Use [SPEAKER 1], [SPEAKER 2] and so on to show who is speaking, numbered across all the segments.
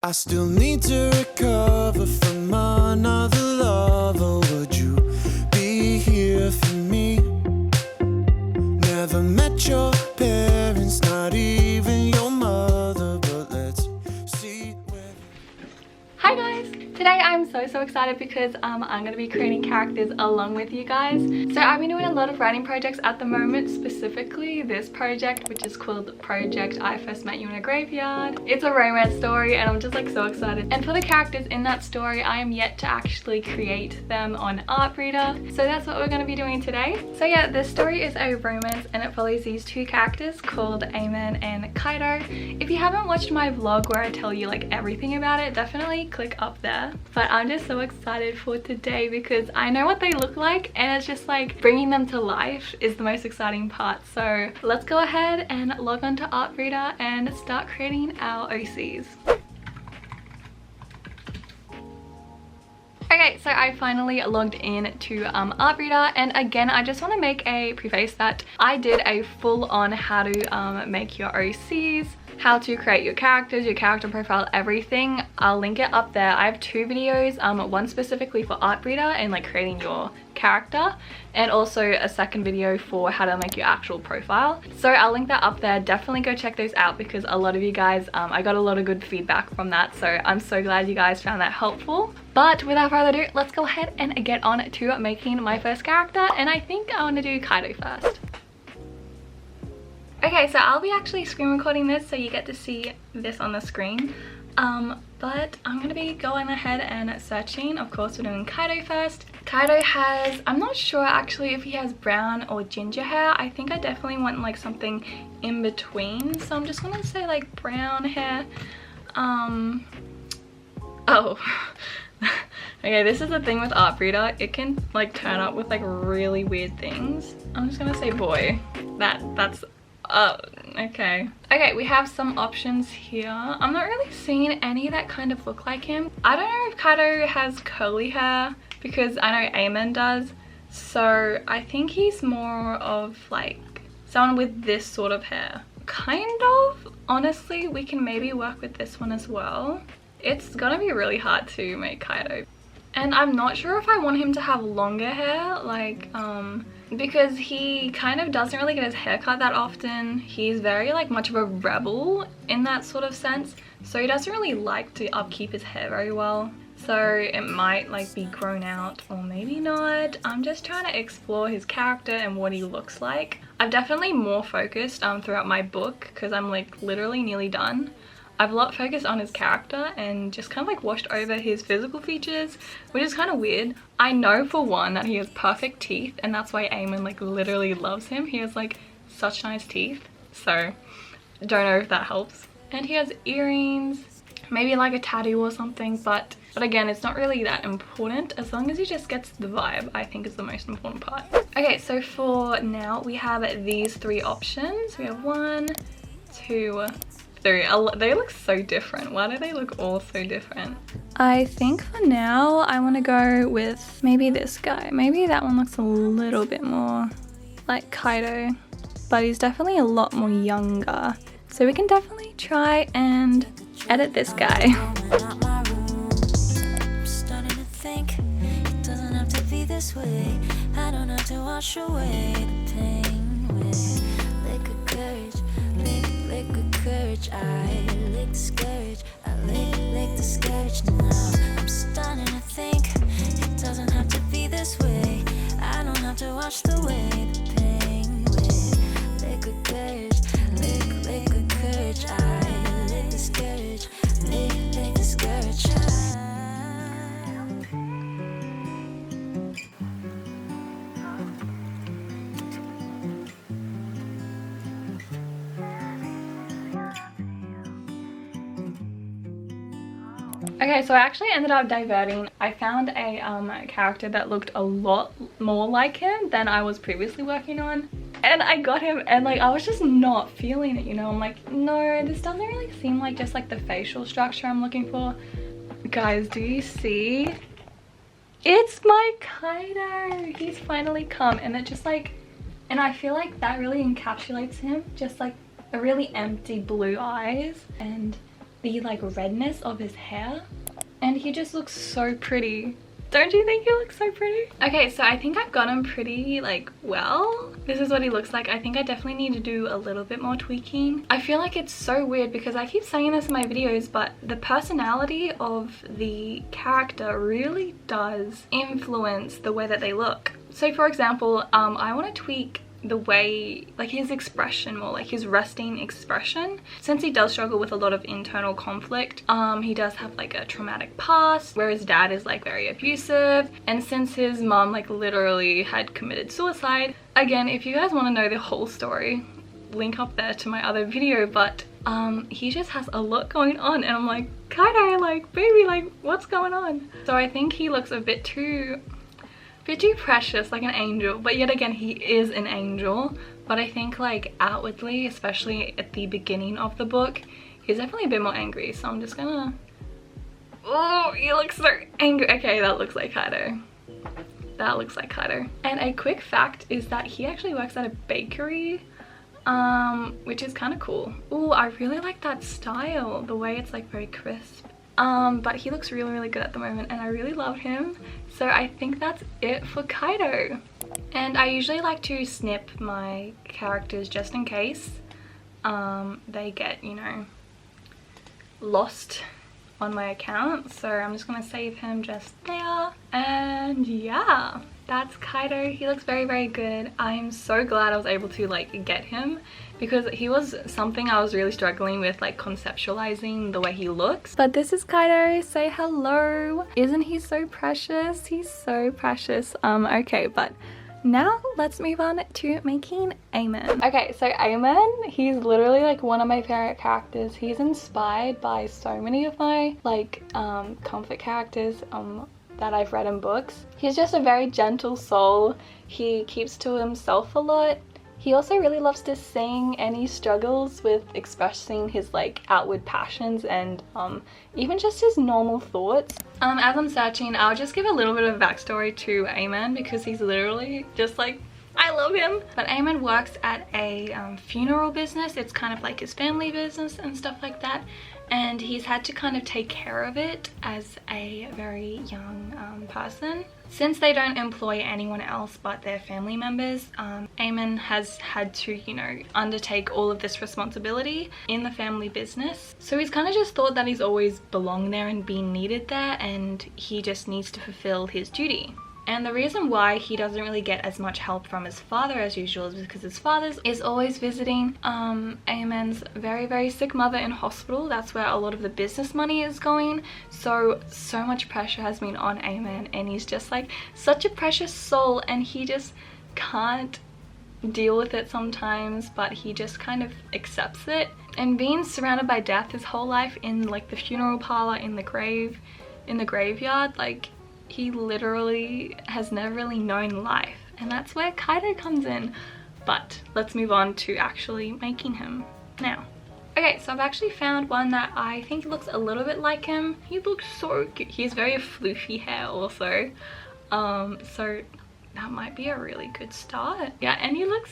[SPEAKER 1] I still need to recover from another lover. Would you be here for me? Never met your parents, not even your mother, but let's see where...
[SPEAKER 2] Hi guys! Today I'm so excited because I'm going to be creating characters along with you guys. So I've been doing a lot of writing projects at the moment, specifically this project, which is called Project I First Met You in a Graveyard. It's a romance story and I'm just like so excited. And for the characters in that story, I am yet to actually create them on Artbreeder. So that's what we're going to be doing today. So yeah, this story is a romance and it follows these two characters called Amen and Kaido. If you haven't watched my vlog where I tell you like everything about it, definitely click up there. But I'm just so excited for today because I know what they look like and it's just like bringing them to life is the most exciting part. So let's go ahead and log on to Artbreeder and start creating our OCs. Okay, so I finally logged in to Artbreeder, and again I just want to make a preface that I did a full-on how to make your OCs, how to create your characters, your character profile, everything. I'll link it up there. I have two videos, one specifically for Artbreeder and like creating your character, and also a second video for how to make your actual profile. So I'll link that up there. Definitely go check those out because a lot of you guys, I got a lot of good feedback from that. So I'm so glad you guys found that helpful. But without further ado, let's go ahead and get on to making my first character. And I think I want to do Kaido first. Okay, so I'll be actually screen recording this so you get to see this on the screen. But I'm going to be going ahead and searching. Of course, we're doing Kaido first. Kaido has, I'm not sure actually if he has brown or ginger hair. I think I definitely want like something in between. So I'm just going to say like brown hair. Oh. Okay, this is the thing with Artbreeder. It can like turn up with like really weird things. I'm just going to say boy. That's... Oh, okay. Okay, we have some options here. I'm not really seeing any that kind of look like him. I don't know if Kaido has curly hair because I know Amen does. So I think he's more of like someone with this sort of hair. Kind of. Honestly, we can maybe work with this one as well. It's gonna be really hard to make Kaido. And I'm not sure if I want him to have longer hair, like, because he kind of doesn't really get his hair cut that often. He's very like much of a rebel in that sort of sense. So he doesn't really like to upkeep his hair very well. So it might like be grown out or maybe not. I'm just trying to explore his character and what he looks like. I've definitely more focused throughout my book because I'm like literally nearly done. I've a lot focused on his character and just kind of like washed over his physical features, which is kind of weird. I know for one that he has perfect teeth and that's why Eamon like literally loves him. He has like such nice teeth, so don't know if that helps. And he has earrings, maybe like a tattoo or something, but again, it's not really that important. As long as he just gets the vibe, I think is the most important part. Okay, so for now we have these three options. We have 1, 2, 3. They look so different. Why do they look all so different? I think for now I want to go with maybe this guy. Maybe that one looks a little bit more like Kaido, but he's definitely a lot more younger. So we can definitely try and edit this guy. I don't have to wash away the pain with liquid courage, liquid courage. I lick the scourge, I lick the scourge. Now I'm starting to think it doesn't have to be this way. I don't have to wash away the pain with liquid courage, liquid courage. I lick the scourge, lick the scourge. Okay, so I actually ended up diverting. I found a character that looked a lot more like him than I was previously working on. And I got him and like I was just not feeling it, you know. I'm like, no, this doesn't really seem like just like the facial structure I'm looking for. Guys, do you see? It's my Kaido! He's finally come, and it just like, and I feel like that really encapsulates him. Just like a really empty blue eyes and the like redness of his hair, and he just looks so pretty. Don't you think he looks so pretty? Okay, so I think I've got him pretty like well. This is what he looks like. I think I definitely need to do a little bit more tweaking. I feel like it's so weird because I keep saying this in my videos, but the personality of the character really does influence the way that they look. So for example, I want to tweak the way, like his expression more, like his resting expression, since he does struggle with a lot of internal conflict. He does have like a traumatic past where his dad is like very abusive, and since his mom like literally had committed suicide. Again, if you guys want to know the whole story, link up there to my other video, but he just has a lot going on, and I'm like, Kaido, like baby, like what's going on? So I think he looks a bit too precious, like an angel, but yet again he is an angel. But I think like outwardly, especially at the beginning of the book, he's definitely a bit more angry. So I'm just gonna, oh, he looks so angry. Okay, that looks like Kaido. That looks like Kaido. And a quick fact is that he actually works at a bakery, which is kind of cool. Oh, I really like that style, the way it's like very crisp. But he looks really good at the moment, and I really love him. So I think that's it for Kaido. And I usually like to snip my characters just in case they get, you know, lost on my account. So I'm just gonna save him just there. And yeah, that's Kaido. He looks very good. I'm so glad I was able to like get him, because he was something I was really struggling with, like conceptualizing the way he looks. But this is Kaido. Say hello. Isn't he so precious? He's so precious. Okay, but now let's move on to making Amon. Okay, so Amon, he's literally like one of my favorite characters. He's inspired by so many of my like comfort characters that I've read in books. He's just a very gentle soul. He keeps to himself a lot. He also really loves to sing, and he struggles with expressing his like outward passions and even just his normal thoughts. As I'm searching, I'll just give a little bit of backstory to Amon, because he's literally just like, I love him. But Amon works at a funeral business. It's kind of like his family business and stuff like that. And he's had to kind of take care of it as a very young person. Since they don't employ anyone else but their family members, Amon has had to, you know, undertake all of this responsibility in the family business. So he's kind of just thought that he's always belonged there and been needed there, and he just needs to fulfill his duty. And the reason why he doesn't really get as much help from his father as usual is because his father is always visiting Amon's very sick mother in hospital. That's where a lot of the business money is going. So much pressure has been on Amon, and he's just like such a precious soul, and he just can't deal with it sometimes, but he just kind of accepts it. And being surrounded by death his whole life, in like the funeral parlor, in the graveyard, like he literally has never really known life, and that's where Kaido comes in. But let's move on to actually making him now. Okay, so I've actually found one that I think looks a little bit like him. He looks so cute. He has very floofy hair also, so that might be a really good start. Yeah, and he looks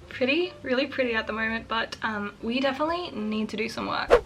[SPEAKER 2] pretty, really pretty at the moment, but we definitely need to do some work.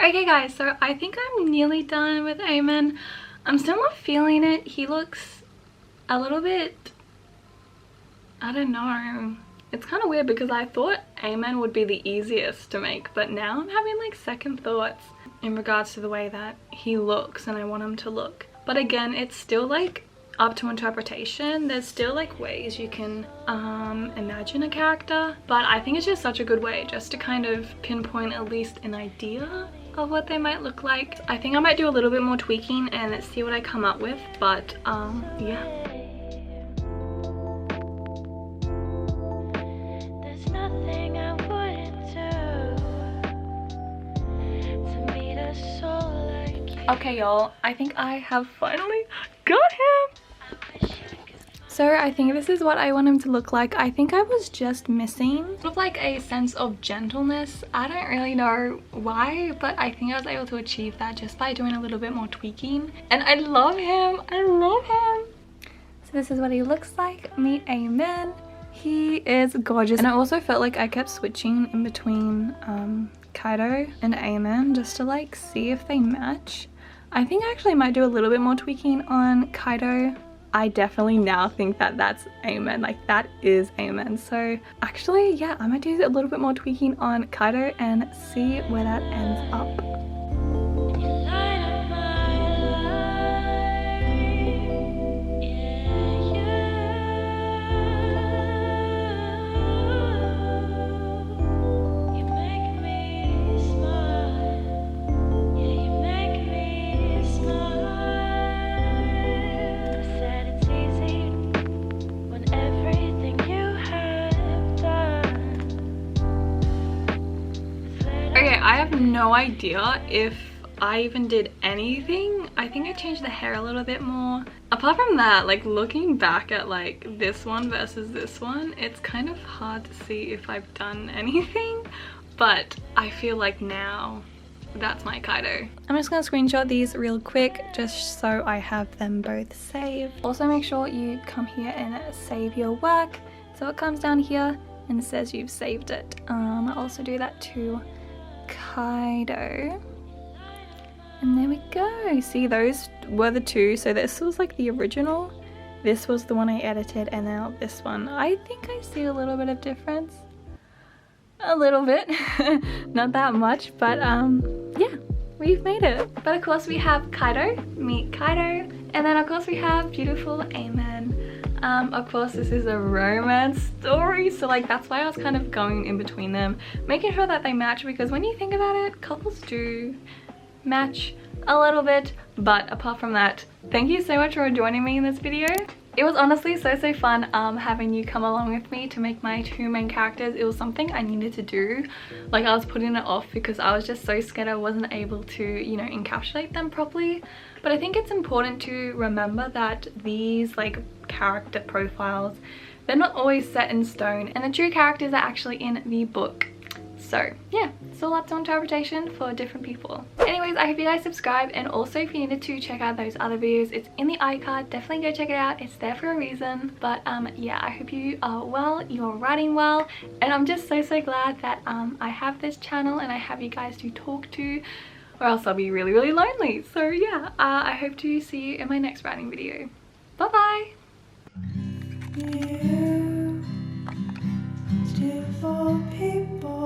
[SPEAKER 2] Okay guys, so I think I'm nearly done with Amon. I'm still not feeling it. He looks a little bit, I don't know, It's kind of weird because I thought Amen would be the easiest to make, but now I'm having like second thoughts in regards to the way that he looks and I want him to look. But again, it's still like up to interpretation. There's still like ways you can imagine a character, but I think it's just such a good way just to kind of pinpoint at least an idea of what they might look like. I think I might do a little bit more tweaking and see what I come up with, but yeah. Okay y'all, I think I have finally got him! So I think this is what I want him to look like. I think I was just missing sort of like a sense of gentleness. I don't really know why, but I think I was able to achieve that just by doing a little bit more tweaking. And I love him! I love him! So this is what he looks like. Meet Amen. He is gorgeous. And I also felt like I kept switching in between Kaido and Amen just to like see if they match. I think I actually might do a little bit more tweaking on Kaido. I definitely now think that that's Amen, like that is Amen. So actually, yeah, I might do a little bit more tweaking on Kaido and see where that ends up. I have no idea if I even did anything. I think I changed the hair a little bit more. Apart from that, like looking back at like this one versus this one, it's kind of hard to see if I've done anything, but I feel like now that's my Kaido. I'm just gonna screenshot these real quick just so I have them both saved. Also make sure you come here and save your work. So it comes down here and says you've saved it. I'll also do that to Kaido. And there we go. See, those were the two. So this was like the original. This was the one I edited, and now this one. I think I see a little bit of difference. A little bit. Not that much, but yeah, we've made it. But of course we have Kaido, meet Kaido, and then of course we have beautiful Amen. Of course this is a romance story, so like that's why I was kind of going in between them, making sure that they match, because when you think about it, couples do match a little bit. But apart from that, thank you so much for joining me in this video. It was honestly so fun having you come along with me to make my two main characters. It was something I needed to do. Like I was putting it off because I was just so scared I wasn't able to, you know, encapsulate them properly. But I think it's important to remember that these like character profiles, they're not always set in stone, and the true characters are actually in the book. So yeah, it's all up to interpretation for different people. Anyways, I hope you guys subscribe, and also if you needed to check out those other videos, it's in the iCard. Definitely go check it out. It's there for a reason. But yeah, I hope you are well, you're writing well, and I'm just so glad that I have this channel and I have you guys to talk to, or else I'll be really lonely. So yeah, I hope to see you in my next writing video. Bye bye. You, still for people.